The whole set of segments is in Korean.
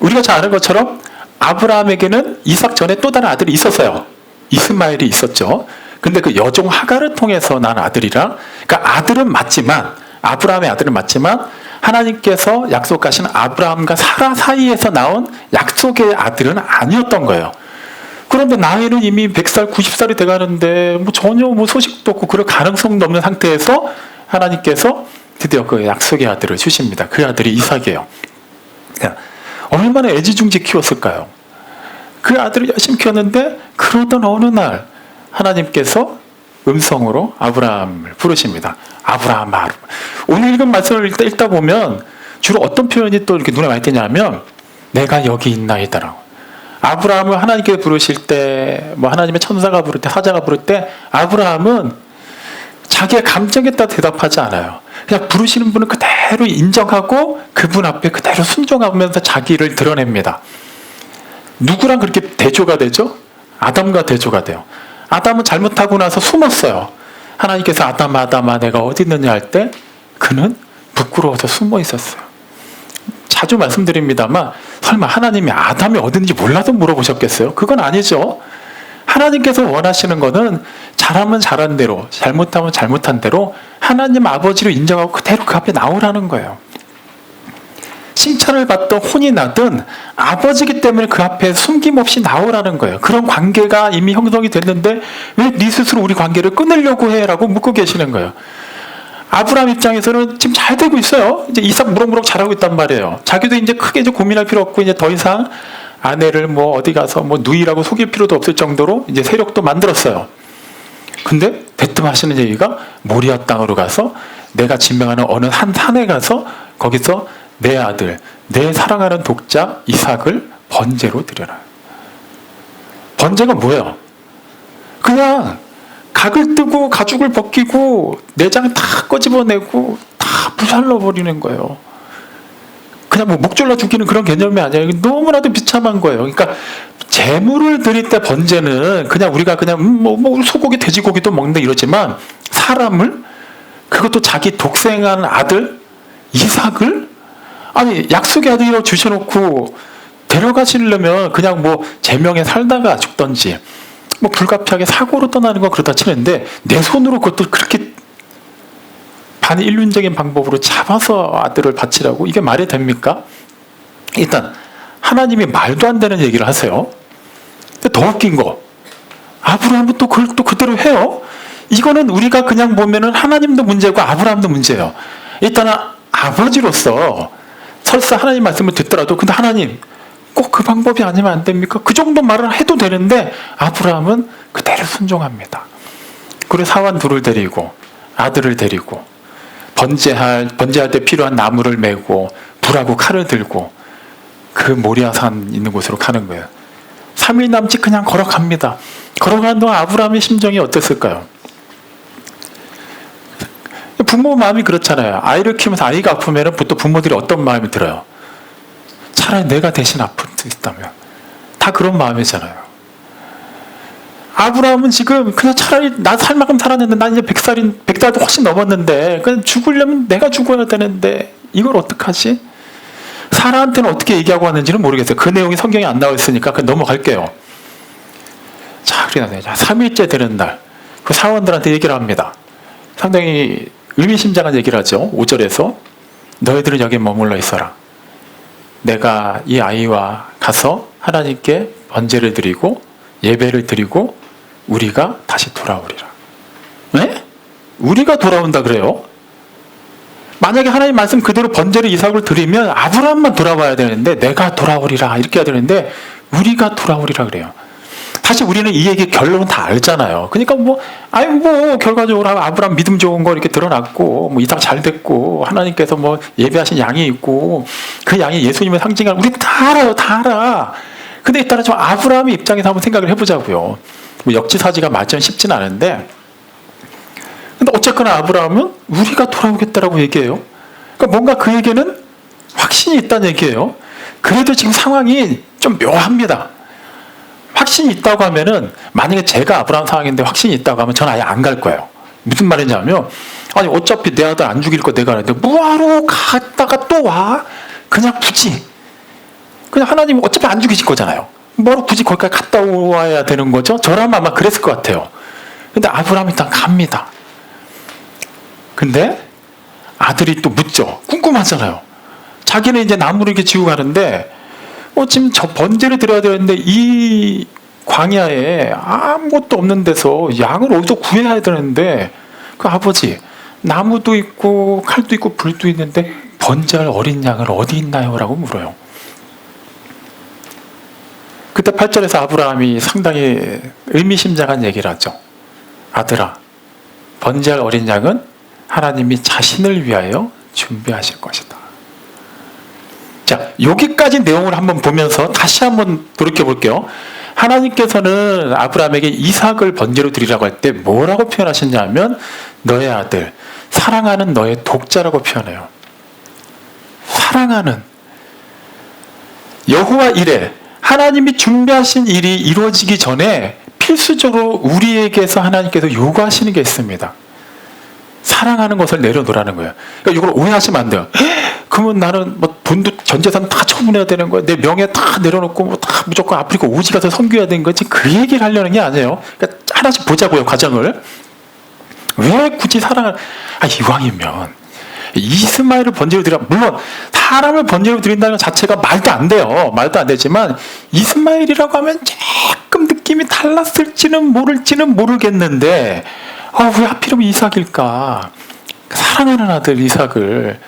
우리가 잘 아는 것처럼 아브라함에게는 이삭 전에 또 다른 아들이 있었어요. 이스마엘이 있었죠. 근데 그 여종 하갈을 통해서 난 아들이라, 그러니까 아들은 맞지만, 아브라함의 아들은 맞지만 하나님께서 약속하신 아브라함과 사라 사이에서 나온 약속의 아들은 아니었던 거예요. 그런데 나이는 이미 100살, 90살이 돼가는데 전혀 소식도 없고 그럴 가능성도 없는 상태에서 하나님께서 드디어 그 약속의 아들을 주십니다. 그 아들이 이삭이에요. 얼마나 애지중지 키웠을까요? 그 아들을 열심히 키웠는데 그러던 어느 날 하나님께서 음성으로 아브라함을 부르십니다. 아브라함. 오늘 읽은 말씀을 읽다 보면 주로 어떤 표현이 또 이렇게 눈에 많이 띄냐면 내가 여기 있나이다라고. 아브라함을 하나님께 부르실 때, 하나님의 천사가 부를 때, 사자가 부를 때 아브라함은 자기의 감정에 따라 대답하지 않아요. 그냥 부르시는 분은 그대로 인정하고 그분 앞에 그대로 순종하면서 자기를 드러냅니다. 누구랑 그렇게 대조가 되죠? 아담과 대조가 돼요. 아담은 잘못하고 나서 숨었어요. 하나님께서 아담아 내가 어디 있느냐 할 때 그는 부끄러워서 숨어 있었어요. 자주 말씀드립니다만 설마 하나님이 아담이 어디 있는지 몰라도 물어보셨겠어요? 그건 아니죠. 하나님께서 원하시는 것은 잘하면 잘한 대로, 잘못하면 잘못한 대로 하나님 아버지로 인정하고 그대로 그 앞에 나오라는 거예요. 칭찬을 받던 혼이 나든 아버지기 때문에 그 앞에 숨김없이 나오라는 거예요. 그런 관계가 이미 형성이 됐는데 왜 네 스스로 우리 관계를 끊으려고 해? 라고 묻고 계시는 거예요. 아브라함 입장에서는 지금 잘 되고 있어요. 이제 이삭 무럭무럭 잘하고 있단 말이에요. 자기도 이제 크게 이제 고민할 필요 없고 이제 더 이상 아내를 어디 가서 누이라고 속일 필요도 없을 정도로 이제 세력도 만들었어요. 근데 대뜸 하시는 얘기가 모리아 땅으로 가서 내가 지명하는 어느 한 산에 가서 거기서 내 아들, 내 사랑하는 독자 이삭을 번제로 드려라. 번제가 뭐예요? 그냥 각을 뜨고 가죽을 벗기고 내장 다 꺼집어내고 다 불살라버리는 거예요. 그냥 목 졸라 죽이는 그런 개념이 아니에요. 너무나도 비참한 거예요. 그러니까 제물을 드릴 때 번제는 그냥 우리가 그냥 소고기, 돼지고기도 먹는다 이러지만 사람을, 그것도 자기 독생한 아들 이삭을, 아니 약속의 아들이라고 주셔놓고 데려가시려면 그냥 제명에 살다가 죽던지 불가피하게 사고로 떠나는 건 그렇다 치는데 내 손으로 그것도 그렇게 반인륜적인 방법으로 잡아서 아들을 바치라고, 이게 말이 됩니까? 일단 하나님이 말도 안 되는 얘기를 하세요. 근데 더 웃긴 거, 아브라함은 또 그걸 또 그대로 해요. 이거는 우리가 그냥 보면은 하나님도 문제고 아브라함도 문제예요. 일단은 아버지로서 설사 하나님 말씀을 듣더라도 근데 하나님 꼭 그 방법이 아니면 안 됩니까? 그 정도 말을 해도 되는데 아브라함은 그대로 순종합니다. 그리고 사환 둘을 데리고 아들을 데리고 번제할 때 필요한 나무를 메고 불하고 칼을 들고 그 모리아산 있는 곳으로 가는 거예요. 3일 남짓 그냥 걸어갑니다. 걸어가는 동안 아브라함의 심정이 어땠을까요? 부모 마음이 그렇잖아요. 아이를 키우면서 아이가 아프면 보통 부모들이 어떤 마음이 들어요? 차라리 내가 대신 아플 수 있다면. 다 그런 마음이잖아요. 아브라함은 지금 그냥 차라리 나 살 만큼 살았는데 난 이제 100살도 훨씬 넘었는데 그냥 죽으려면 내가 죽어야 되는데 이걸 어떡하지? 사라한테는 어떻게 얘기하고 왔는지는 모르겠어요. 그 내용이 성경에 안 나와 있으니까 그냥 넘어갈게요. 자, 그래서 3일째 되는 날 그 사원들한테 얘기를 합니다. 상당히 의미심장한 얘기를 하죠. 5절에서 너희들은 여기 머물러 있어라. 내가 이 아이와 가서 하나님께 번제를 드리고 예배를 드리고 우리가 다시 돌아오리라. 네? 우리가 돌아온다 그래요? 만약에 하나님 말씀 그대로 번제를 이삭을 드리면 아브라함만 돌아와야 되는데 내가 돌아오리라 이렇게 해야 되는데 우리가 돌아오리라 그래요. 사실 우리는 이 얘기 결론은 다 알잖아요. 그러니까 결과적으로 아브라함 믿음 좋은 거 이렇게 드러났고 이삭 잘 됐고 하나님께서 예배하신 양이 있고 그 양이 예수님을 상징하는, 우리 다 알아요. 다 알아. 근데 일단은 좀 아브라함의 입장에서 한번 생각을 해보자고요. 역지사지가 맞으면 쉽진 않은데, 근데 어쨌거나 아브라함은 우리가 돌아오겠다라고 얘기해요. 그러니까 뭔가 그에게는 확신이 있다는 얘기예요. 그래도 지금 상황이 좀 묘합니다. 확신이 있다고 하면은, 만약에 제가 아브라함 상황인데 확신이 있다고 하면 저는 아예 안 갈 거예요. 무슨 말이냐면, 아니 어차피 내 아들 안 죽일 거 내가 하는데 뭐하러 갔다가 또 와? 그냥 굳이 그냥 하나님 어차피 안 죽이실 거잖아요. 뭐로 굳이 거기까지 갔다 와야 되는 거죠? 저라면 아마 그랬을 것 같아요. 근데 아브라함이 일단 갑니다. 근데 아들이 또 묻죠. 궁금하잖아요. 자기는 이제 나무를 이렇게 지고 가는데 지금 저 번제를 드려야 되는데 이 광야에 아무것도 없는 데서 양을 어디서 구해야 되는데 그 아버지 나무도 있고 칼도 있고 불도 있는데 번제할 어린 양을 어디 있나요? 라고 물어요. 그때 8절에서 아브라함이 상당히 의미심장한 얘기를 하죠. 아들아, 번제할 어린 양은 하나님이 자신을 위하여 준비하실 것이다. 자, 여기까지 내용을 한번 보면서 다시 한번 돌이켜 볼게요. 하나님께서는 아브라함에게 이삭을 번제로 드리라고 할 때 뭐라고 표현하셨냐면 너의 아들, 사랑하는 너의 독자라고 표현해요. 사랑하는. 여호와 이레, 하나님이 준비하신 일이 이루어지기 전에 필수적으로 우리에게서 하나님께서 요구하시는 게 있습니다. 사랑하는 것을 내려놓으라는 거예요. 그러니까 이걸 오해하시면 안 돼요. 그러면 나는 뭐 돈도 전 재산 다 처분해야 되는 거야. 내 명예 다 내려놓고 뭐 다 무조건 아프리카 오지 가서 섬겨야 되는 거지. 그 얘기를 하려는 게 아니에요. 그러니까 하나씩 보자고요, 과정을. 왜 굳이 사랑을? 이왕이면 이스마엘을 번제로 드려. 물론 사람을 번제로 드린다는 것 자체가 말도 안 돼요. 말도 안 되지만 이스마엘이라고 하면 조금 느낌이 달랐을지는 모르겠는데 왜 하필이면 이삭일까? 사랑하는 아들 이삭을,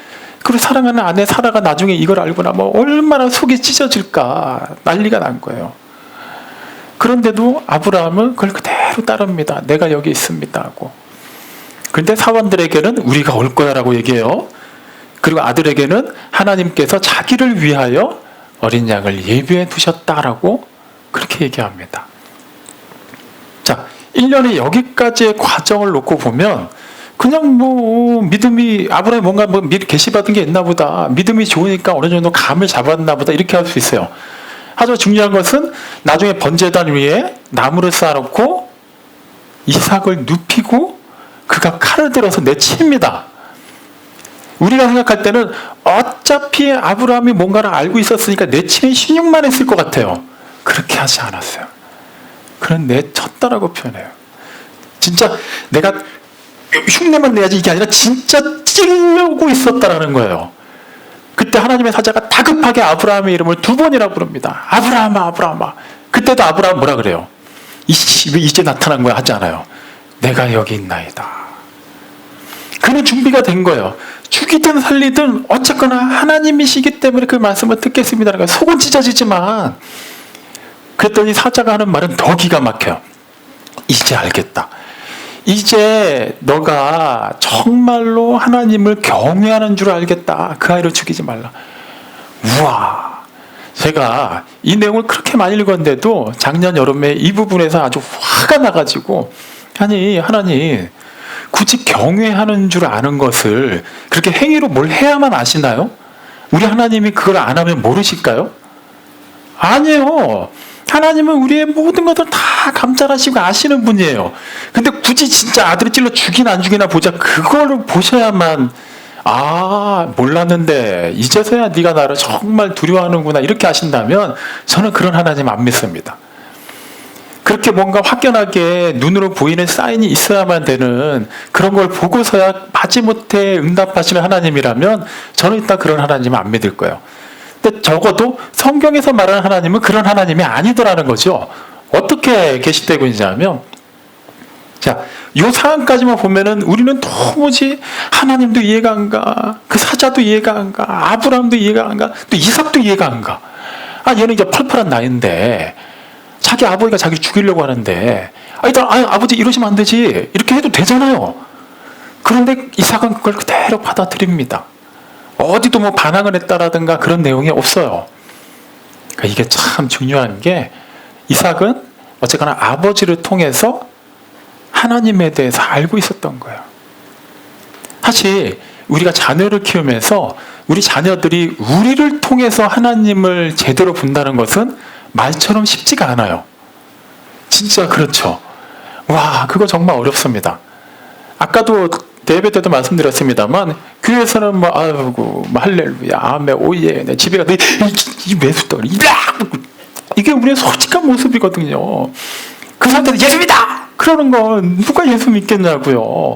그리고 사랑하는 아내 사라가 나중에 이걸 알고 나면 얼마나 속이 찢어질까 난리가 난 거예요. 그런데도 아브라함은 그걸 그대로 따릅니다. 내가 여기 있습니다 하고. 그런데 사원들에게는 우리가 올 거야라고 얘기해요. 그리고 아들에게는 하나님께서 자기를 위하여 어린 양을 예비해 두셨다라고 그렇게 얘기합니다. 자, 1년에 여기까지의 과정을 놓고 보면 그냥 뭐 믿음이 아브라함이 뭔가 뭐 미리 계시받은 게 있나 보다, 믿음이 좋으니까 어느 정도 감을 잡았나 보다 이렇게 할 수 있어요. 하지만 중요한 것은 나중에 번제단 위에 나무를 쌓아놓고 이삭을 눕히고 그가 칼을 들어서 내칩니다. 우리가 생각할 때는 어차피 아브라함이 뭔가를 알고 있었으니까 내치는 신용만 했을 것 같아요. 그렇게 하지 않았어요. 그는 내쳤다라고 표현해요. 진짜 내가 흉내만 내야지 이게 아니라 진짜 찌르고 있었다라는 거예요. 그때 하나님의 사자가 다급하게 아브라함의 이름을 2번이나 부릅니다. 아브라함아, 아브라함아. 그때도 아브라함 뭐라 그래요? 이제 나타난 거야 하지 않아요. 내가 여기 있나이다. 그는 준비가 된 거예요. 죽이든 살리든 어쨌거나 하나님이시기 때문에 그 말씀을 듣겠습니다. 속은 찢어지지만, 그랬더니 사자가 하는 말은 더 기가 막혀요. 이제 알겠다. 이제 너가 정말로 하나님을 경외하는 줄 알겠다. 그 아이를 죽이지 말라. 우와. 제가 이 내용을 그렇게 많이 읽었는데도 작년 여름에 이 부분에서 아주 화가 나가지고, 아니 하나님 굳이 경외하는 줄 아는 것을 그렇게 행위로 뭘 해야만 아시나요? 우리 하나님이 그걸 안 하면 모르실까요? 아니에요. 하나님은 우리의 모든 것을 다 감찰하시고 아시는 분이에요. 근데 굳이 진짜 아들을 찔러 죽이나 안 죽이나 보자, 그거를 보셔야만, 몰랐는데 이제서야 네가 나를 정말 두려워하는구나 이렇게 하신다면 저는 그런 하나님 안 믿습니다. 그렇게 뭔가 확연하게 눈으로 보이는 사인이 있어야만 되는 그런 걸 보고서야 마지못해 응답하시는 하나님이라면 저는 일단 그런 하나님은 안 믿을 거예요. 근데 적어도 성경에서 말하는 하나님은 그런 하나님이 아니더라는 거죠. 어떻게 계시되고 있냐면, 자, 요 상황까지만 보면은 우리는 도무지 하나님도 이해가 안 가, 그 사자도 이해가 안 가, 아브라함도 이해가 안 가, 또 이삭도 이해가 안 가. 얘는 이제 펄펄한 나이인데 자기 아버지가 자기 죽이려고 하는데 일단 아버지 이러시면 안 되지 이렇게 해도 되잖아요. 그런데 이삭은 그걸 그대로 받아들입니다. 어디도 뭐 반항을 했다라든가 그런 내용이 없어요. 그러니까 이게 참 중요한 게, 이삭은 어쨌거나 아버지를 통해서 하나님에 대해서 알고 있었던 거예요. 사실 우리가 자녀를 키우면서 우리 자녀들이 우리를 통해서 하나님을 제대로 본다는 것은 말처럼 쉽지가 않아요. 진짜 그렇죠. 와, 그거 정말 어렵습니다. 아까도 대회 때도 말씀드렸습니다만 교회에서는 뭐 아이고 뭐 할렐루야 아멘 오예 내 집에 가서 이 매수떨이 이게 우리의 솔직한 모습이거든요. 그 사람들은 예수입니다 그러는 건 누가 예수 믿겠냐고요.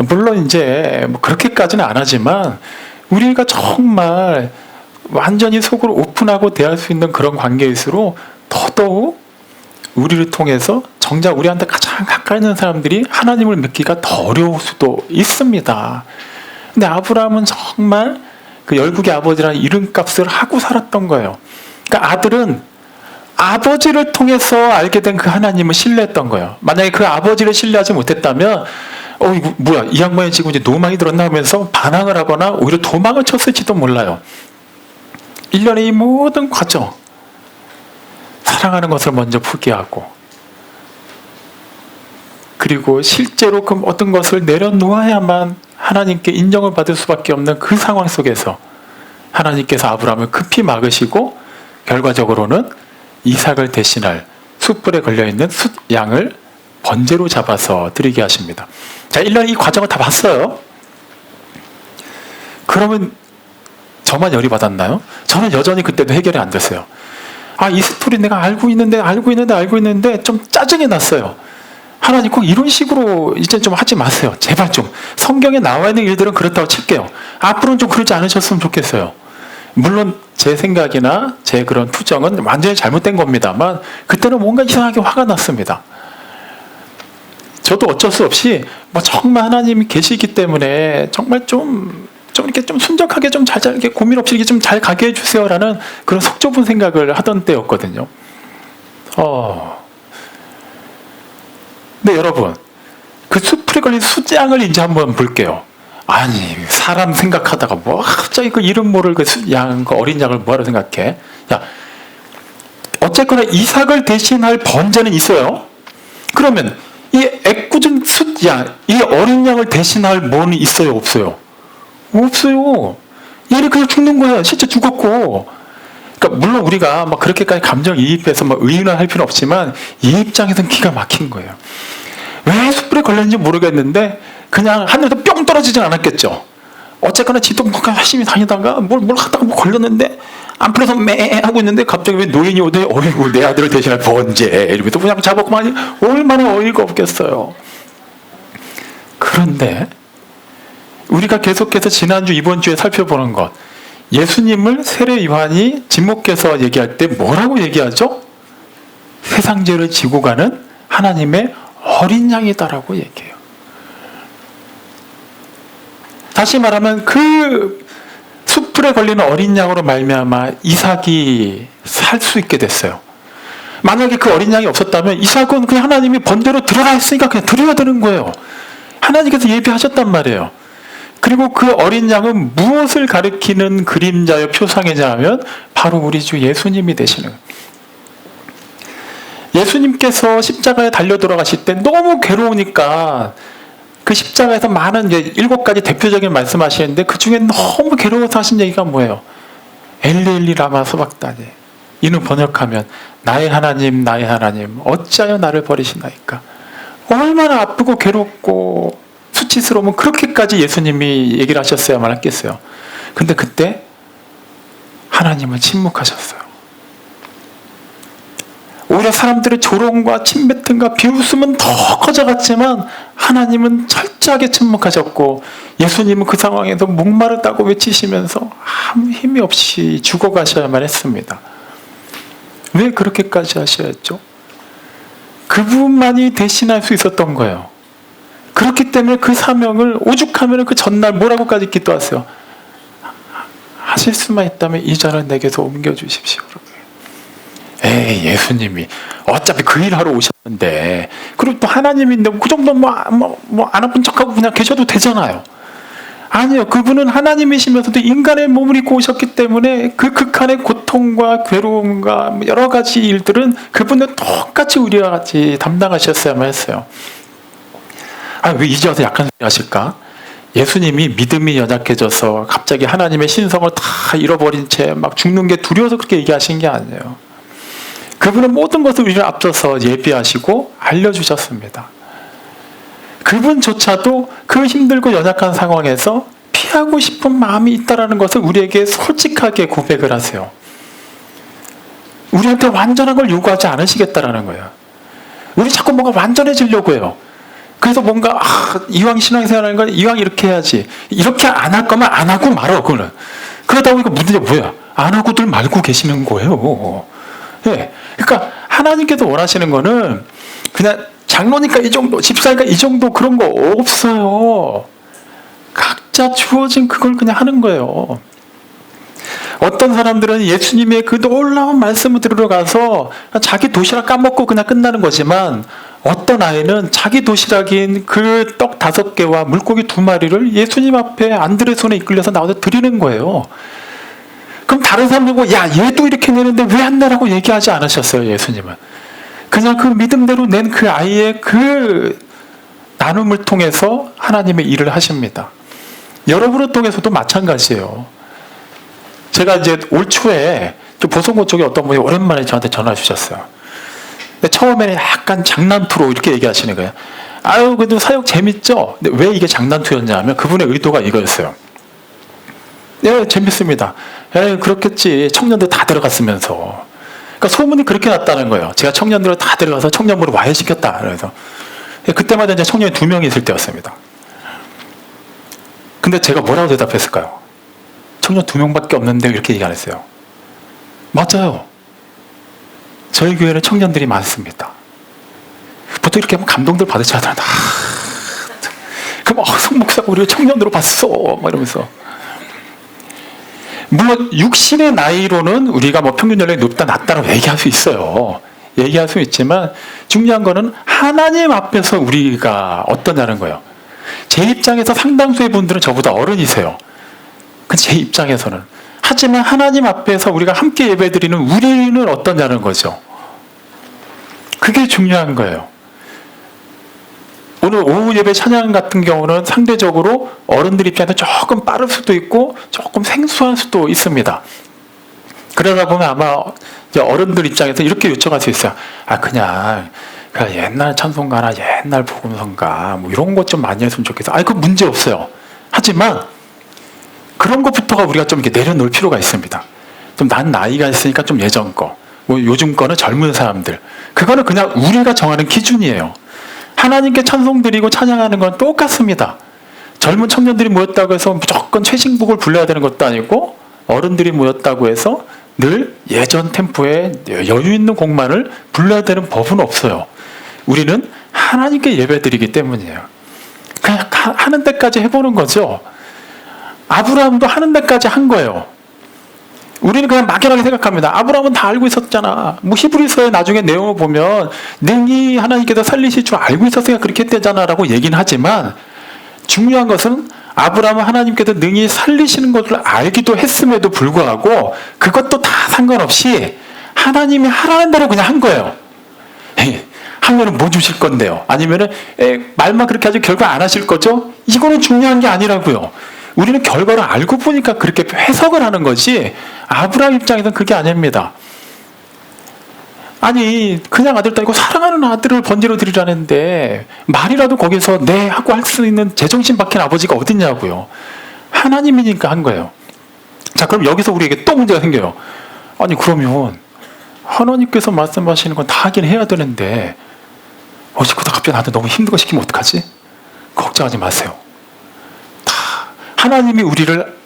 물론 이제 뭐 그렇게까지는 안 하지만 우리가 정말 완전히 속으로 오픈하고 대할 수 있는 그런 관계일수록 더더욱 우리를 통해서 정작 우리한테 가장 가까이 있는 사람들이 하나님을 믿기가 더 어려울 수도 있습니다. 근데 아브라함은 정말 그 열국의 아버지라는 이름값을 하고 살았던 거예요. 그러니까 아들은 아버지를 통해서 알게 된 그 하나님을 신뢰했던 거예요. 만약에 그 아버지를 신뢰하지 못했다면 이거 뭐야 이 양반이 지금 이제 노망이 들었나 하면서 반항을 하거나 오히려 도망을 쳤을지도 몰라요. 일련의 이 모든 과정, 사랑하는 것을 먼저 포기하고 그리고 실제로 그 어떤 것을 내려놓아야만 하나님께 인정을 받을 수밖에 없는 그 상황 속에서 하나님께서 아브라함을 급히 막으시고 결과적으로는 이삭을 대신할 숯불에 걸려있는 숫양을 번제로 잡아서 드리게 하십니다. 자, 1년 이 과정을 다 봤어요. 그러면 저만 열이 받았나요? 저는 여전히 그때도 해결이 안 됐어요. 이 스토리 내가 알고 있는데 좀 짜증이 났어요. 하나님 꼭 이런 식으로 이제 좀 하지 마세요. 제발 좀. 성경에 나와 있는 일들은 그렇다고 칠게요. 앞으로는 좀 그러지 않으셨으면 좋겠어요. 물론 제 생각이나 제 그런 투정은 완전히 잘못된 겁니다만 그때는 뭔가 이상하게 화가 났습니다. 저도 어쩔 수 없이 뭐 정말 하나님이 계시기 때문에 정말 좀 이렇게 좀 순적하게 좀 잘 이렇게 고민 없이 이렇게 좀 잘 가게 해주세요라는 그런 속 좁은 생각을 하던 때였거든요. 근데 여러분, 그 숯불에 걸린 숫양을 이제 한번 볼게요. 아니, 사람 생각하다가 뭐 갑자기 그 이름 모를 그 양, 그 어린 양을 뭐하러 생각해? 야, 어쨌거나 이삭을 대신할 번제는 있어요. 그러면 이 애꿎은 숫양, 이 어린 양을 대신할 뭐는 있어요, 없어요? 없어요. 얘는 그냥 죽는 거야. 실제 죽었고. 그러니까 물론 우리가 막 그렇게까지 감정이입해서 막 의인화할 필요는 없지만 이 입장에서는 기가 막힌 거예요. 왜 숯불에 걸렸는지 모르겠는데 그냥 하늘에서 뿅 떨어지진 않았겠죠. 어쨌거나 지도 뭐 열심히 다니다가 뭘 하다가 뭐 걸렸는데 안 풀려서 매 하고 있는데 갑자기 왜 노인이 오더니 어이구 내 아들을 대신할 번제 이러면서 그냥 잡았구만. 얼마나 어이가 없겠어요. 그런데 우리가 계속해서 지난주 이번 주에 살펴보는 것, 예수님을 세례 요한이 지목해서 얘기할 때 뭐라고 얘기하죠? 세상 죄를 지고 가는 하나님의 어린 양이다라고 얘기해요. 다시 말하면 그 숯불에 걸리는 어린 양으로 말미암아 이삭이 살 수 있게 됐어요. 만약에 그 어린 양이 없었다면 이삭은 그냥 하나님이 번제로 들어가 있으니까 그냥 드려야 되는 거예요. 하나님께서 예비하셨단 말이에요. 그리고 그 어린 양은 무엇을 가리키는 그림자여 표상이냐 하면 바로 우리 주 예수님이 되시는 거예요. 예수님께서 십자가에 달려 돌아가실 때 너무 괴로우니까 그 십자가에서 많은 7가지 대표적인 말씀하시는데 그 중에 너무 괴로워서 하신 얘기가 뭐예요? 엘리 엘리 라마 사박다니. 이는 번역하면 나의 하나님 어찌하여 나를 버리시나이까. 얼마나 아프고 괴롭고 수치스러우면 그렇게까지 예수님이 얘기를 하셨어야만 했겠어요. 근데 그때 하나님은 침묵하셨어요. 오히려 사람들의 조롱과 침뱉음과 비웃음은 더 커져갔지만 하나님은 철저하게 침묵하셨고 예수님은 그 상황에서 목마르다고 외치시면서 아무 힘이 없이 죽어가셔야만 했습니다. 왜 그렇게까지 하셔야 했죠? 그분만이 대신할 수 있었던 거예요. 그렇기 때문에 그 사명을 오죽하면 그 전날 뭐라고까지 기도하세요? 하실 수만 있다면 이 잔을 내게서 옮겨주십시오. 에이, 예수님이 어차피 그 일하러 오셨는데 그리고 또 하나님인데 그 정도 안 아픈 척하고 그냥 계셔도 되잖아요. 아니요, 그분은 하나님이시면서도 인간의 몸을 입고 오셨기 때문에 그 극한의 고통과 괴로움과 여러 가지 일들은 그분은 똑같이 우리와 같이 담당하셨어야만 했어요. 왜 이제 와서 약한 소리 하실까? 예수님이 믿음이 연약해져서 갑자기 하나님의 신성을 다 잃어버린 채 막 죽는 게 두려워서 그렇게 얘기하신 게 아니에요. 그분은 모든 것을 우리를 앞서서 예비하시고 알려주셨습니다. 그분조차도 그 힘들고 연약한 상황에서 피하고 싶은 마음이 있다는 것을 우리에게 솔직하게 고백을 하세요. 우리한테 완전한 걸 요구하지 않으시겠다라는 거예요. 우리 자꾸 뭔가 완전해지려고 해요. 그래서 뭔가 이왕 신앙생활하는 건 이왕 이렇게 해야지. 이렇게 안 할 거면 안 하고 말어. 그거는. 그러다 보니까 문제가 뭐야? 안 하고들 말고 계시는 거예요. 예. 그러니까 하나님께서 원하시는 거는 그냥 장로니까 이 정도, 집사니까 이 정도 그런 거 없어요. 각자 주어진 그걸 그냥 하는 거예요. 어떤 사람들은 예수님의 그 놀라운 말씀을 들으러 가서 자기 도시락 까먹고 그냥 끝나는 거지만, 어떤 아이는 자기 도시락인 그 떡 5개와 물고기 2마리를 예수님 앞에 안드레 손에 이끌려서 나와서 드리는 거예요. 그럼 다른 사람들 보고 야 얘도 이렇게 내는데 왜 안 내라고 얘기하지 않으셨어요. 예수님은 그냥 그 믿음대로 낸 그 아이의 그 나눔을 통해서 하나님의 일을 하십니다. 여러분을 통해서도 마찬가지예요. 제가 이제 올 초에 보성고 쪽에 어떤 분이 오랜만에 저한테 전화 주셨어요. 근데 처음에는 약간 장난투로 이렇게 얘기하시는 거예요. 아유 그래도 사역 재밌죠? 근데 왜 이게 장난투였냐 하면 그분의 의도가 이거였어요. 예, 재밌습니다. 예, 그렇겠지. 청년들 다 데려갔으면서. 그러니까 소문이 그렇게 났다는 거예요. 제가 청년들을 다 데려가서 청년부로 와해시켰다. 그래서 그때마다 이제 청년이 2명이 있을 때였습니다. 근데 제가 뭐라고 대답했을까요? 청년 2명밖에 없는데 이렇게 얘기 안 했어요. 맞아요. 저희 교회는 청년들이 많습니다. 보통 이렇게 하면 감동들 받으셔야 하잖아. 그럼 송 목사가 우리를 청년으로 봤어. 막 이러면서. 물론 육신의 나이로는 우리가 뭐 평균 연령이 높다 낮다라고 얘기할 수 있어요. 얘기할 수 있지만 중요한 거는 하나님 앞에서 우리가 어떠냐는 거예요. 제 입장에서 상당수의 분들은 저보다 어른이세요. 제 입장에서는. 하지만 하나님 앞에서 우리가 함께 예배드리는 우리는 어떠냐는 거죠. 그게 중요한 거예요. 오늘 오후 예배 찬양 같은 경우는 상대적으로 어른들 입장에서 조금 빠를 수도 있고 조금 생소할 수도 있습니다. 그러다 보면 아마 어른들 입장에서 이렇게 요청할 수 있어요. 그냥 옛날 찬송가나 옛날 복음성가 뭐 이런 것 좀 많이 했으면 좋겠어. 그 문제 없어요. 하지만 그런 것부터가 우리가 좀 이렇게 내려놓을 필요가 있습니다. 좀 난 나이가 있으니까 좀 예전 거, 뭐 요즘 거는 젊은 사람들. 그거는 그냥 우리가 정하는 기준이에요. 하나님께 찬송 드리고 찬양하는 건 똑같습니다. 젊은 청년들이 모였다고 해서 무조건 최신곡을 불러야 되는 것도 아니고, 어른들이 모였다고 해서 늘 예전 템포에 여유 있는 곡만을 불러야 되는 법은 없어요. 우리는 하나님께 예배 드리기 때문이에요. 그냥 하는 데까지 해보는 거죠. 아브라함도 하는 데까지 한 거예요. 우리는 그냥 막연하게 생각합니다. 아브라함은 다 알고 있었잖아. 뭐 히브리서의 나중에 내용을 보면 능히 하나님께서 살리실 줄 알고 있었으니까 그렇게 했대잖아 라고 얘기는 하지만, 중요한 것은 아브라함은 하나님께서 능히 살리시는 것을 알기도 했음에도 불구하고 그것도 다 상관없이 하나님이 하라는 대로 그냥 한 거예요. 하면은 뭐 주실 건데요? 아니면은 말만 그렇게 하지 결과 안 하실 거죠? 이거는 중요한 게 아니라고요. 우리는 결과를 알고 보니까 그렇게 해석을 하는 거지, 아브라함 입장에서는 그게 아닙니다. 아니 그냥 아들 따위고 사랑하는 아들을 번제로 드리라는데 말이라도 거기서 네 하고 할 수 있는 제정신 박힌 아버지가 어딨냐고요. 하나님이니까 한 거예요. 자, 그럼 여기서 우리에게 또 문제가 생겨요. 아니 그러면 하나님께서 말씀하시는 건 다 하긴 해야 되는데 어쨌거나 갑자기 나한테 너무 힘든 거 시키면 어떡하지? 걱정하지 마세요. 하나님이 우리를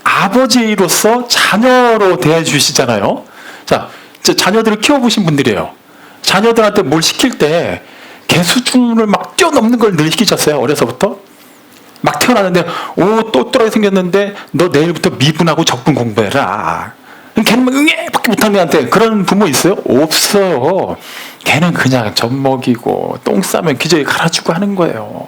아버지로서 자녀로 대해주시잖아요. 자, 자녀들을 키워보신 분들이에요. 자녀들한테 뭘 시킬 때 개수준을 막 뛰어넘는 걸 늘 시키셨어요. 어려서부터. 막 태어났는데 또 또라이 생겼는데 너 내일부터 미분하고 적분 공부해라. 걔는 막 응애 밖에 못하는 애한테 그런 부모 있어요? 없어요. 걔는 그냥 젖 먹이고 똥 싸면 기저귀 갈아주고 하는 거예요.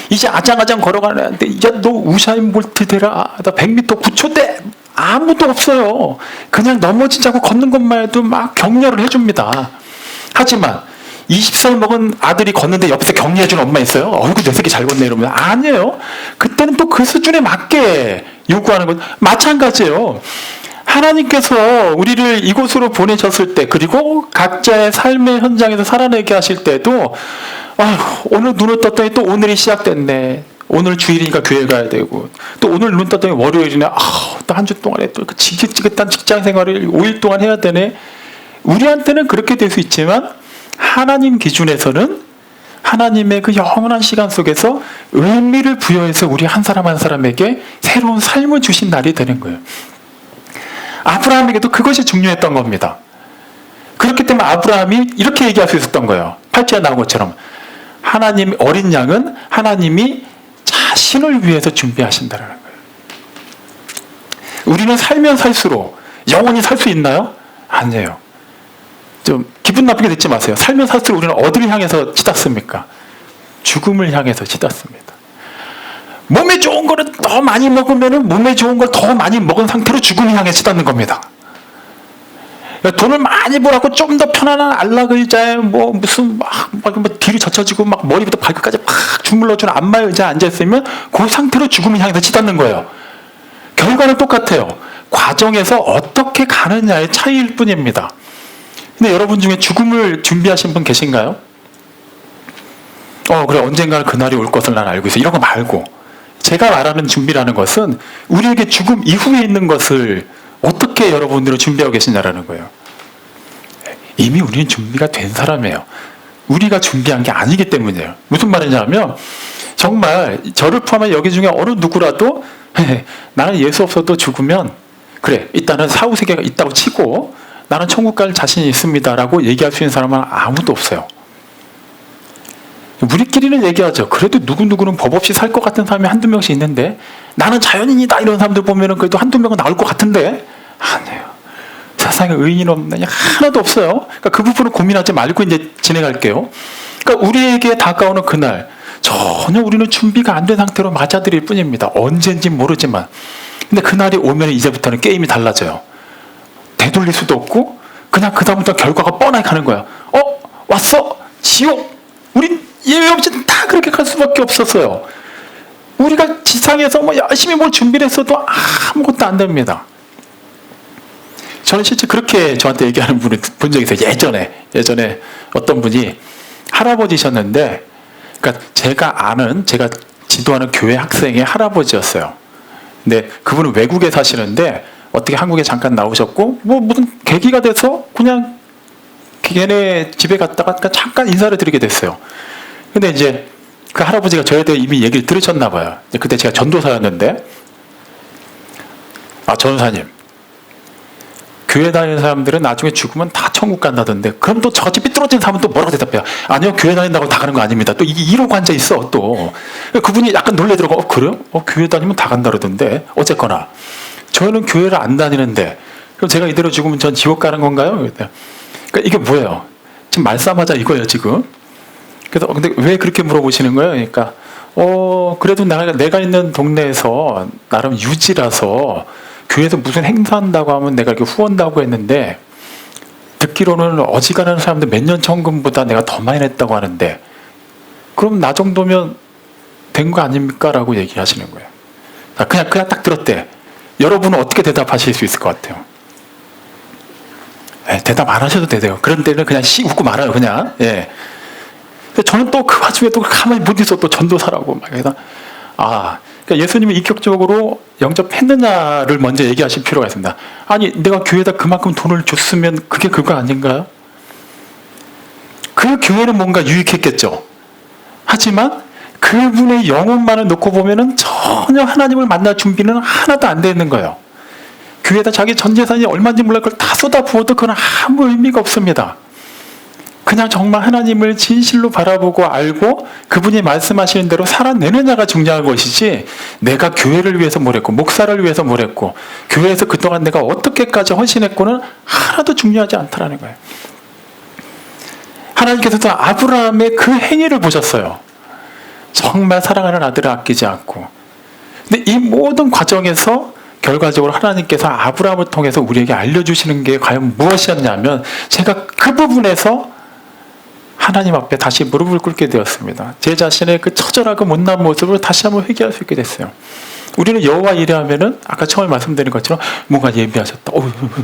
이제 아장아장 걸어가는 애한테 야 너 우사인 볼트 되라, 나 100m 9초대, 아무도 없어요. 그냥 넘어지자고 걷는 것만 해도 막 격려를 해줍니다. 하지만 20살 먹은 아들이 걷는데 옆에서 격려해주는 엄마 있어요? 어이구 내 새끼 잘 걷네 이러면 아니에요. 그때는 또 그 수준에 맞게 요구하는 건 마찬가지예요. 하나님께서 우리를 이곳으로 보내셨을 때, 그리고 각자의 삶의 현장에서 살아내게 하실 때도, 오늘 눈을 떴더니 또 오늘이 시작됐네. 오늘 주일이니까 교회 가야 되고, 또 오늘 눈 떴더니 월요일이네. 또 한 주 동안에 또 그 지긋지긋한 직장 생활을 5일 동안 해야 되네. 우리한테는 그렇게 될 수 있지만, 하나님 기준에서는 하나님의 그 영원한 시간 속에서 의미를 부여해서 우리 한 사람 한 사람에게 새로운 삶을 주신 날이 되는 거예요. 아브라함에게도 그것이 중요했던 겁니다. 그렇기 때문에 아브라함이 이렇게 얘기할 수 있었던 거예요. 8절에 나온 것처럼 하나님 어린 양은 하나님이 자신을 위해서 준비하신다는 거예요. 우리는 살면 살수록 영원히 살 수 있나요? 아니에요. 좀 기분 나쁘게 듣지 마세요. 살면 살수록 우리는 어디를 향해서 치닫습니까? 죽음을 향해서 치닫습니다. 몸에 좋은 거를 더 많이 먹으면 몸에 좋은 걸 더 많이 먹은 상태로 죽음을 향해 치닫는 겁니다. 돈을 많이 벌었고 좀 더 편안한 안락의자에 무슨 뒤로 젖혀지고 머리부터 발끝까지 막 주물러주는 안마의자에 앉아있으면 그 상태로 죽음을 향해서 치닫는 거예요. 결과는 똑같아요. 과정에서 어떻게 가느냐의 차이일 뿐입니다. 근데 여러분 중에 죽음을 준비하신 분 계신가요? 그래, 언젠가는 그날이 올 것을 난 알고 있어. 이런 거 말고, 제가 말하는 준비라는 것은 우리에게 죽음 이후에 있는 것을 어떻게 여러분들은 준비하고 계시냐라는 거예요. 이미 우리는 준비가 된 사람이에요. 우리가 준비한 게 아니기 때문이에요. 무슨 말이냐면, 정말 저를 포함한 여기 중에 어느 누구라도 나는 예수 없어도 죽으면 그래, 일단은 사후세계가 있다고 치고 나는 천국 갈 자신이 있습니다라고 얘기할 수 있는 사람은 아무도 없어요. 우리끼리는 얘기하죠. 그래도 누구누구는 법 없이 살 것 같은 사람이 한두 명씩 있는데, 나는 자연인이다 이런 사람들 보면은 그래도 한두 명은 나올 것 같은데, 아니에요. 세상에 의인 없느냐? 하나도 없어요. 그러니까 그 부분을 고민하지 말고 이제 진행할게요. 그러니까 우리에게 다가오는 그날, 전혀 우리는 준비가 안 된 상태로 맞아들일 뿐입니다. 언젠지 모르지만. 근데 그날이 오면 이제부터는 게임이 달라져요. 되돌릴 수도 없고, 그냥 그다음부터 결과가 뻔하게 가는 거야. 왔어? 지옥! 우린 예외 없이 다 그렇게 갈 수밖에 없었어요. 우리가 지상에서 열심히 뭘 준비를 했어도 아무것도 안 됩니다. 저는 실제 그렇게 저한테 얘기하는 분을 본 적이 있어요. 예전에 어떤 분이 할아버지셨는데, 그러니까 제가 지도하는 교회 학생의 할아버지였어요. 근데 그분은 외국에 사시는데 어떻게 한국에 잠깐 나오셨고, 무슨 계기가 돼서 그냥 걔네 집에 갔다가 잠깐 인사를 드리게 됐어요. 근데 이제 그 할아버지가 저에 대해 이미 얘기를 들으셨나 봐요. 그때 제가 전도사였는데, 전도사님, 교회 다니는 사람들은 나중에 죽으면 다 천국 간다던데, 그럼 또 저같이 삐뚤어진 사람은 또 뭐라고 대답해요? 아니요, 교회 다닌다고 다 가는 거 아닙니다. 또 이러고 앉아 있어. 또 그분이 약간 놀래더라고. 그래요? 교회 다니면 다 간다 그러던데. 어쨌거나 저는 교회를 안 다니는데, 그럼 제가 이대로 죽으면 전 지옥 가는 건가요? 그러니까 이게 뭐예요? 지금 말싸움하자 이거예요 지금. 그래서 근데 왜 그렇게 물어보시는 거예요? 그러니까 그래도 내가 있는 동네에서 나름 유지라서 교회에서 무슨 행사한다고 하면 내가 이렇게 후원다고 했는데, 듣기로는 어지간한 사람들 몇 년 천금보다 내가 더 많이 냈다고 하는데, 그럼 나 정도면 된 거 아닙니까? 라고 얘기하시는 거예요. 그냥 딱 들었대. 여러분은 어떻게 대답하실 수 있을 것 같아요? 대답 안 하셔도 되세요. 그런 때는 그냥 웃고 말아요, 그냥. 예. 근데 저는 또 그 와중에 또 가만히 못 있어, 또 전도사라고 막 해서, 그러니까 예수님이 인격적으로 영접했느냐를 먼저 얘기하실 필요가 있습니다. 아니, 내가 교회에다 그만큼 돈을 줬으면 그게 그거 아닌가요? 그 교회는 뭔가 유익했겠죠. 하지만 그분의 영혼만을 놓고 보면은 전혀 하나님을 만날 준비는 하나도 안 돼 있는 거예요. 교회에다 자기 전 재산이 얼마인지 몰라 그걸 다 쏟아부어도 그건 아무 의미가 없습니다. 그냥 정말 하나님을 진실로 바라보고 알고 그분이 말씀하시는 대로 살아내느냐가 중요한 것이지, 내가 교회를 위해서 뭘 했고 목사를 위해서 뭘 했고 교회에서 그동안 내가 어떻게까지 헌신했고는 하나도 중요하지 않다라는 거예요. 하나님께서도 아브라함의 그 행위를 보셨어요. 정말 사랑하는 아들을 아끼지 않고. 근데 이 모든 과정에서 결과적으로 하나님께서 아브라함을 통해서 우리에게 알려주시는 게 과연 무엇이었냐면, 제가 그 부분에서 하나님 앞에 다시 무릎을 꿇게 되었습니다. 제 자신의 그 처절하고 못난 모습을 다시 한번 회개할 수 있게 됐어요. 우리는 여호와 이레 하면은 아까 처음에 말씀드린 것처럼 뭔가 예비하셨다.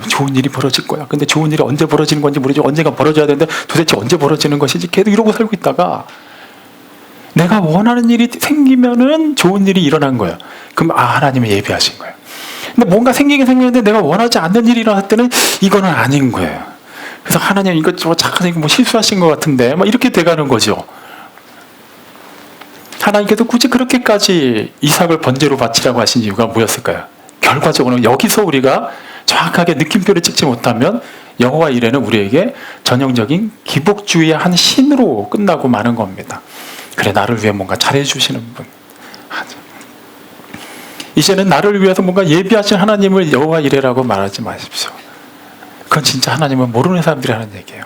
좋은 일이 벌어질 거야. 근데 좋은 일이 언제 벌어지는 건지 모르지. 언젠가 벌어져야 되는데 도대체 언제 벌어지는 것인지 계속 이러고 살고 있다가 내가 원하는 일이 생기면은 좋은 일이 일어난 거예요. 그럼 하나님이 예비하신 거예요. 근데 뭔가 생기긴 생겼는데 내가 원하지 않는 일이 일어날 때는 이거는 아닌 거예요. 그래서 하나님 이거 잠깐 뭐 실수하신 것 같은데 막 이렇게 돼가는 거죠. 하나님께서 굳이 그렇게까지 이삭을 번제로 바치라고 하신 이유가 뭐였을까요? 결과적으로는 여기서 우리가 정확하게 느낌표를 찍지 못하면 여호와 이레는 우리에게 전형적인 기복주의의 한 신으로 끝나고 마는 겁니다. 그래, 나를 위해 뭔가 잘해주시는 분. 이제는 나를 위해서 뭔가 예비하신 하나님을 여호와 이레라고 말하지 마십시오. 그건 진짜 하나님은 모르는 사람들이 하는 얘기예요.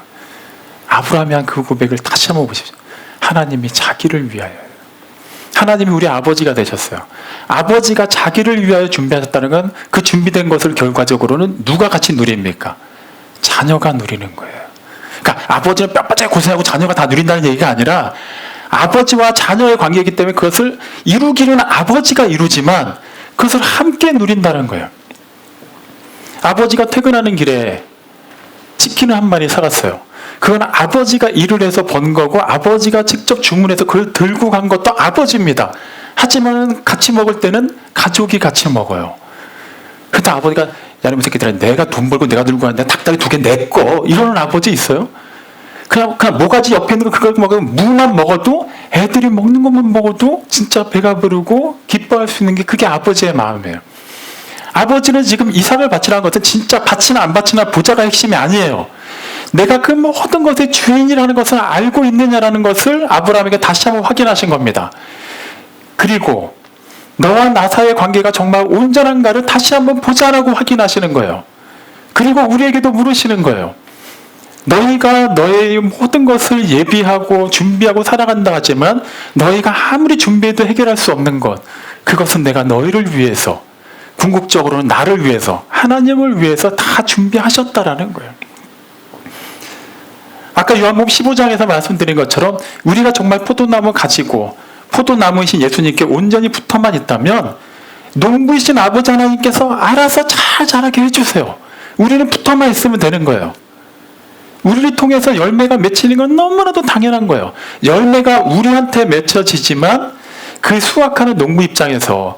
아브라함이 한 그 고백을 다시 한번 보십시오. 하나님이 자기를 위하여. 하나님이 우리 아버지가 되셨어요. 아버지가 자기를 위하여 준비하셨다는 건 그 준비된 것을 결과적으로는 누가 같이 누립니까? 자녀가 누리는 거예요. 그러니까 아버지는 뼈빠지게 고생하고 자녀가 다 누린다는 얘기가 아니라 아버지와 자녀의 관계이기 때문에 그것을 이루기는 아버지가 이루지만 그것을 함께 누린다는 거예요. 아버지가 퇴근하는 길에 치킨을 한 마리 사갔어요. 그건 아버지가 일을 해서 번 거고 아버지가 직접 주문해서 그걸 들고 간 것도 아버지입니다. 하지만 같이 먹을 때는 가족이 같이 먹어요. 그때 아버지가 야 이놈 새끼들아 내가 돈 벌고 내가 들고 갔는데 닭다리 2개 내 거 이러는 아버지 있어요? 그냥 모가지 옆에 있는 거 그걸 먹으면 무만 먹어도 애들이 먹는 것만 먹어도 진짜 배가 부르고 기뻐할 수 있는 게 그게 아버지의 마음이에요. 아버지는 지금 이삭을 바치라는 것은 진짜 바치나 안 바치나 보자가 핵심이 아니에요. 내가 그 모든 것의 주인이라는 것을 알고 있느냐라는 것을 아브라함에게 다시 한번 확인하신 겁니다. 그리고 너와 나 사이의 관계가 정말 온전한가를 다시 한번 보자라고 확인하시는 거예요. 그리고 우리에게도 물으시는 거예요. 너희가 너의 모든 것을 예비하고 준비하고 살아간다 하지만 너희가 아무리 준비해도 해결할 수 없는 것, 그것은 내가 너희를 위해서, 궁극적으로는 나를 위해서, 하나님을 위해서 다 준비하셨다라는 거예요. 아까 요한복음 15장에서 말씀드린 것처럼 우리가 정말 포도나무 가지고 포도나무이신 예수님께 온전히 붙어만 있다면 농부이신 아버지 하나님께서 알아서 잘 자라게 해주세요. 우리는 붙어만 있으면 되는 거예요. 우리를 통해서 열매가 맺히는 건 너무나도 당연한 거예요. 열매가 우리한테 맺혀지지만 그 수확하는 농부 입장에서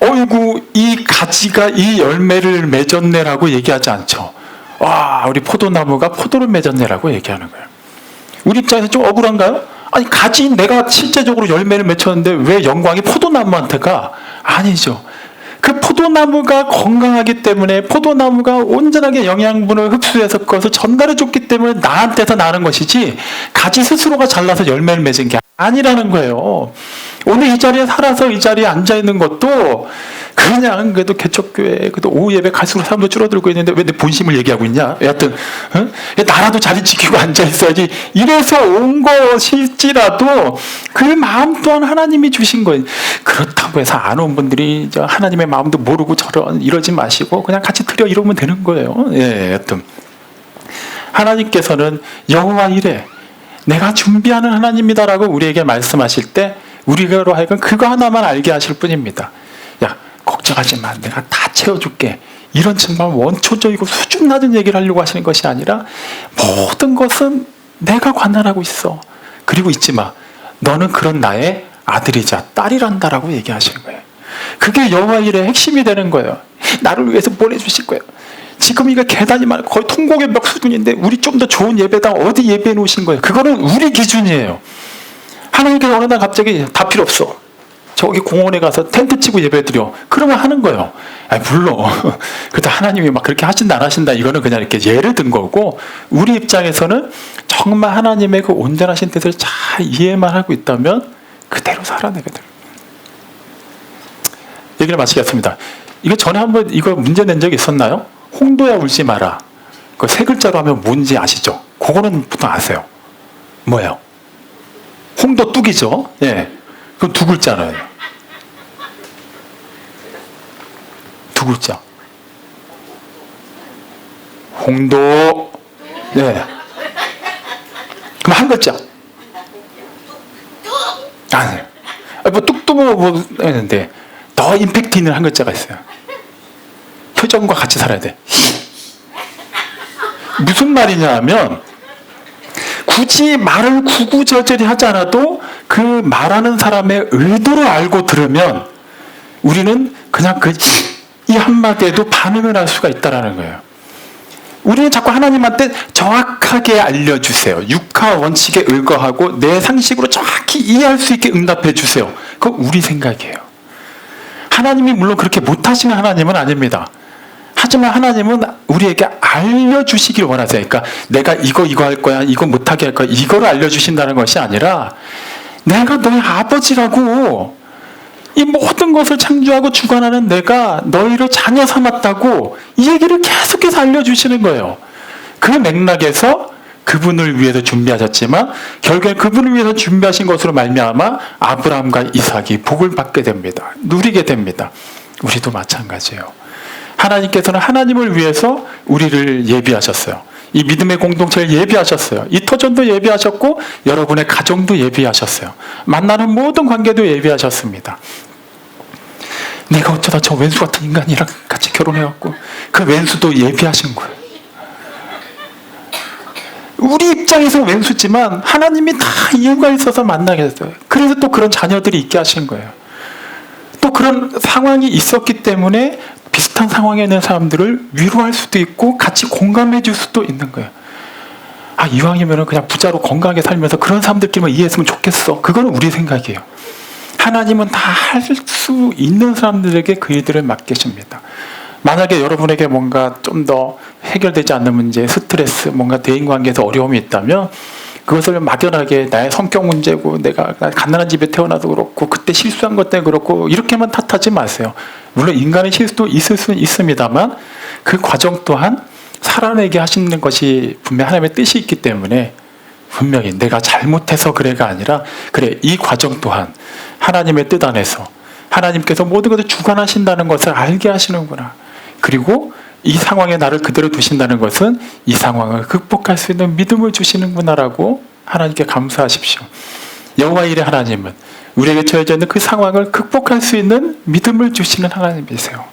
어이구 이 가지가 이 열매를 맺었네라고 얘기하지 않죠. 와 우리 포도나무가 포도를 맺었네라고 얘기하는 거예요. 우리 입장에서 좀 억울한가요? 아니 가지 내가 실제적으로 열매를 맺혔는데 왜 영광이 포도나무한테 가? 아니죠. 그 포도나무가 건강하기 때문에 포도나무가 온전하게 영양분을 흡수해서 그것을 전달해 줬기 때문에 나한테서 나는 것이지 가지 스스로가 잘나서 열매를 맺은 게 아니라는 거예요. 오늘 이 자리에 살아서 이 자리에 앉아 있는 것도 그냥 그래도 개척교회 그래도 오후 예배 갈수록 사람도 줄어들고 있는데 왜 내 본심을 얘기하고 있냐? 여하튼 나라도 자리 지키고 앉아 있어야지. 이래서 온 것일지라도 그 마음 또한 하나님이 주신 거예요. 그렇다고 해서 안 온 분들이 하나님의 마음도 모르고 저런 이러지 마시고 그냥 같이 드려 이러면 되는 거예요. 예, 여하튼 하나님께서는 여호와 이레 내가 준비하는 하나님이다라고 우리에게 말씀하실 때 우리로 하여금 그거 하나만 알게 하실 뿐입니다. 야 걱정하지 마. 내가 다 채워줄게. 이런 정말 원초적이고 수준 낮은 얘기를 하려고 하시는 것이 아니라 모든 것은 내가 관할하고 있어. 그리고 잊지 마. 너는 그런 나의 아들이자 딸이란다라고 얘기하시는 거예요. 그게 여호와 일의 핵심이 되는 거예요. 나를 위해서 보내주실 거예요. 지금 이거 계단이 많고 거의 통곡의 벽 수준인데 우리 좀 더 좋은 예배당 어디 예배해 놓으신 거예요. 그거는 우리 기준이에요. 하나님께서 어느 날 갑자기 다 필요 없어. 저기 공원에 가서 텐트 치고 예배드려. 그러면 하는 거예요. 아니, 물론. 그래도 하나님이 막 그렇게 하신다, 안 하신다, 이거는 그냥 이렇게 예를 든 거고, 우리 입장에서는 정말 하나님의 그 온전하신 뜻을 잘 이해만 하고 있다면 그대로 살아내게 돼요. 얘기를 마치겠습니다. 이거 전에 한번 이거 문제 낸 적이 있었나요? 홍도야 울지 마라. 그 세 글자로 하면 뭔지 아시죠? 그거는 보통 아세요. 뭐예요? 홍도 뚝이죠? 예. 그럼 두 글자는? 두 글자. 홍도. 네. 그럼 한 글자. 아니. 뭐 뚝뚝 뭐 했는데 더 더 임팩트 있는 한 글자가 있어요. 표정과 같이 살아야 돼. 무슨 말이냐 하면 굳이 말을 구구절절히 하지 않아도 그 말하는 사람의 의도를 알고 들으면 우리는 그냥 이 한마디에도 반응을 할 수가 있다는 거예요. 우리는 자꾸 하나님한테 정확하게 알려주세요. 육하 원칙에 의거하고 내 상식으로 정확히 이해할 수 있게 응답해 주세요. 그건 우리 생각이에요. 하나님이 물론 그렇게 못하시는 하나님은 아닙니다. 하지만 하나님은 우리에게 알려주시길 원하세요. 그러니까 내가 이거 할 거야, 이거 못하게 할 거야, 이거를 알려주신다는 것이 아니라 내가 너희 아버지라고, 이 모든 것을 창조하고 주관하는 내가 너희를 자녀 삼았다고 이 얘기를 계속해서 알려주시는 거예요. 그 맥락에서 그분을 위해서 준비하셨지만 결국엔 그분을 위해서 준비하신 것으로 말미암아 아브라함과 이삭이 복을 받게 됩니다. 누리게 됩니다. 우리도 마찬가지예요. 하나님께서는 하나님을 위해서 우리를 예비하셨어요. 이 믿음의 공동체를 예비하셨어요. 이 터전도 예비하셨고 여러분의 가정도 예비하셨어요. 만나는 모든 관계도 예비하셨습니다. 내가 어쩌다 저 왼수 같은 인간이랑 같이 결혼해갖고 그 왼수도 예비하신 거예요. 우리 입장에서 왼수지만 하나님이 다 이유가 있어서 만나게 했어요. 그래서 또 그런 자녀들이 있게 하신 거예요. 또 그런 상황이 있었기 때문에 비슷한 상황에 있는 사람들을 위로할 수도 있고 같이 공감해 줄 수도 있는 거예요. 아, 이왕이면 그냥 부자로 건강하게 살면서 그런 사람들끼리만 이해했으면 좋겠어. 그건 우리 생각이에요. 하나님은 다 할 수 있는 사람들에게 그 일들을 맡기십니다. 만약에 여러분에게 뭔가 좀 더 해결되지 않는 문제, 스트레스, 뭔가 대인관계에서 어려움이 있다면 그것을 막연하게 나의 성격 문제고 내가 가난한 집에 태어나도 그렇고 그때 실수한 것 때문에 그렇고 이렇게만 탓하지 마세요. 물론 인간의 실수도 있을 수는 있습니다만 그 과정 또한 살아내게 하시는 것이 분명 하나님의 뜻이 있기 때문에 분명히 내가 잘못해서 그래가 아니라 그래, 이 과정 또한 하나님의 뜻 안에서 하나님께서 모든 것을 주관하신다는 것을 알게 하시는구나. 그리고 이 상황에 나를 그대로 두신다는 것은 이 상황을 극복할 수 있는 믿음을 주시는구나라고 하나님께 감사하십시오. 여호와 일의 하나님은 우리에게 처해져 있는 그 상황을 극복할 수 있는 믿음을 주시는 하나님이세요.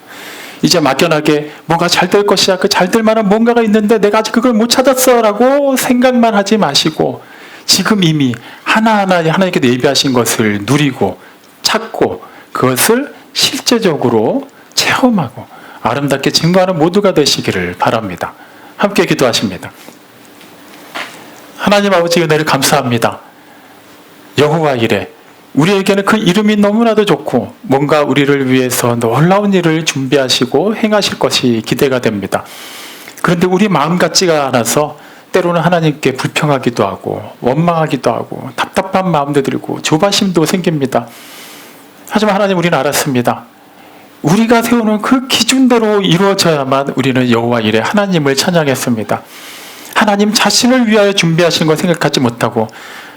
이제 막연하게 뭔가 잘 될 것이야, 그 잘 될 만한 뭔가가 있는데 내가 아직 그걸 못 찾았어 라고 생각만 하지 마시고 지금 이미 하나하나 하나님께서 예비하신 것을 누리고 찾고 그것을 실제적으로 체험하고 아름답게 증거하는 모두가 되시기를 바랍니다. 함께 기도하십니다. 하나님 아버지 은혜를 감사합니다. 여호와 이레, 우리에게는 그 이름이 너무나도 좋고 뭔가 우리를 위해서 놀라운 일을 준비하시고 행하실 것이 기대가 됩니다. 그런데 우리 마음 같지가 않아서 때로는 하나님께 불평하기도 하고 원망하기도 하고 답답한 마음도 들고 조바심도 생깁니다. 하지만 하나님, 우리는 알았습니다. 우리가 세우는 그 기준대로 이루어져야만 우리는 여호와 이레 하나님을 찬양했습니다. 하나님 자신을 위하여 준비하신 걸 생각하지 못하고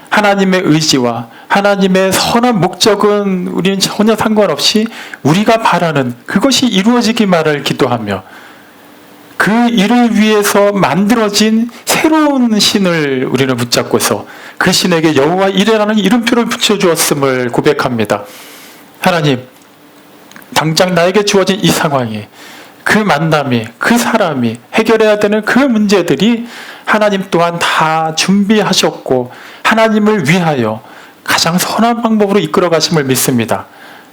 하나님의 의지와 하나님의 선한 목적은 우리는 전혀 상관없이 우리가 바라는 그것이 이루어지기만을 기도하며 그 일을 위해서 만들어진 새로운 신을 우리는 붙잡고서 그 신에게 여호와 이레라는 이름표를 붙여주었음을 고백합니다. 하나님, 당장 나에게 주어진 이 상황이, 그 만남이, 그 사람이 해결해야 되는 그 문제들이 하나님 또한 다 준비하셨고 하나님을 위하여 가장 선한 방법으로 이끌어 가심을 믿습니다.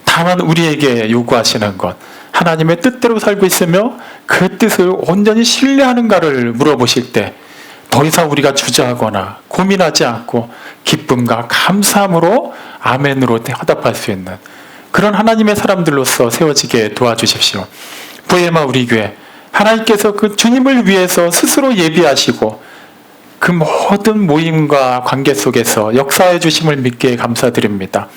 다만 우리에게 요구하시는 것, 하나님의 뜻대로 살고 있으며 그 뜻을 온전히 신뢰하는가를 물어보실 때 더 이상 우리가 주저하거나 고민하지 않고 기쁨과 감사함으로 아멘으로 화답할 수 있는 그런 하나님의 사람들로서 세워지게 도와주십시오. 부에마 우리 교회, 하나님께서 그 주님을 위해서 스스로 예비하시고 그 모든 모임과 관계 속에서 역사해 주심을 믿기에 감사드립니다.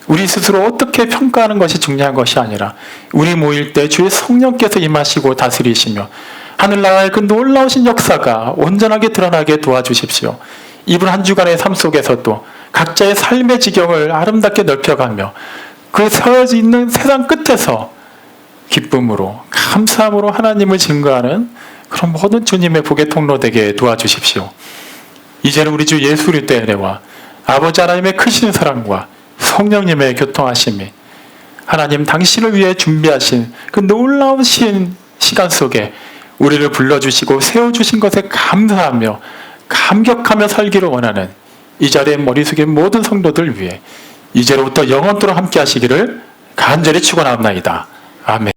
우리 스스로 어떻게 평가하는 것이 중요한 것이 아니라 우리 모일 때 주의 성령께서 임하시고 다스리시며 하늘나라의 그 놀라우신 역사가 온전하게 드러나게 도와주십시오. 이번 한 주간의 삶 속에서도 각자의 삶의 지경을 아름답게 넓혀가며 그 서여져 있는 세상 끝에서 기쁨으로 감사함으로 하나님을 증거하는 그런 모든 주님의 복의 통로 되게 도와주십시오. 이제는 우리 주 예수 그리스도의 은혜와 아버지 하나님의 크신 사랑과 성령님의 교통하심이 하나님 당신을 위해 준비하신 그 놀라우신 시간 속에 우리를 불러주시고 세워주신 것에 감사하며 감격하며 살기를 원하는 이 자리에 머릿속의 모든 성도들 위해 이제로부터 영원토록 함께 하시기를 간절히 축원합니다. 아멘.